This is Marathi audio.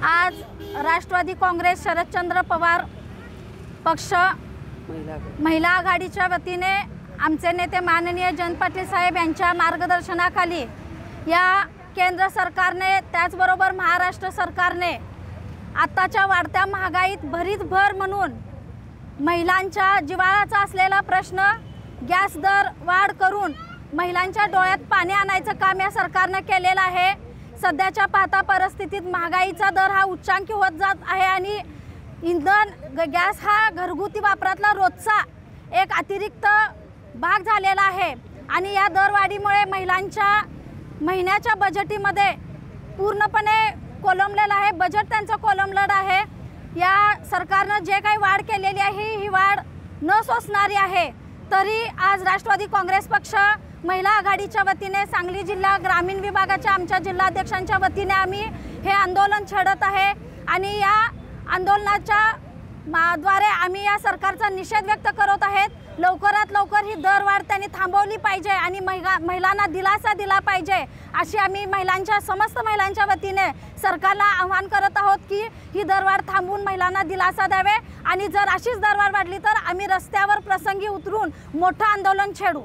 आज राष्ट्रवादी काँग्रेस शरदचंद्र पवार पक्ष महिला आघाडीच्या वतीने आमचे नेते माननीय जयंत पाटील साहेब यांच्या मार्गदर्शनाखाली या केंद्र सरकारने त्याचबरोबर महाराष्ट्र सरकारने आताच्या वाढत्या महागाईत भरीत भर म्हणून महिलांच्या जिव्हाळ्याचा असलेला प्रश्न गॅस दर वाढ करून महिलांच्या डोळ्यात पाणी आणायचं काम या सरकारने केलेलं आहे। सध्याच्या पाहता परिस्थितीत महागाईचा दर हा उच्चांकी होत जात आहे आणि इंधन गॅस हा घरगुती वापरातला रोजचा एक अतिरिक्त भाग झालेला आहे आणि या दरवाढीमुळे महिलांच्या महिन्याच्या बजेटमध्ये पूर्णपणे कोलमलेला आहे। बजेट त्यांचं कोलमलेलं आहे। या सरकारने जे काही वाढ केलेली आहे ही वाढ न सोसणारी आहे। तरी आज राष्ट्रवादी काँग्रेस पक्ष महिला आघाडीच्या वतीने सांगली जिल्हा ग्रामीण विभागाच्या आमच्या जिल्हाध्यक्षांच्या वतीने आम्ही हे आंदोलन छेडत आहे आणि या आंदोलनाच्या द्वारे आम्ही या सरकारचा निषेध व्यक्त करत आहेत। लवकरात लवकर ही दरवाढ त्यांनी थांबवली पाहिजे आणि महिलांना दिलासा दिला पाहिजे अशी आम्ही समस्त महिलांच्या वतीने सरकारला आवाहन करत आहोत की ही दरवाढ थांबवून महिलांना दिलासा द्यावे आणि जर अशीच दरवाढ वाढली तर आम्ही रस्त्यावर प्रसंगी उतरून मोठं आंदोलन छेडू।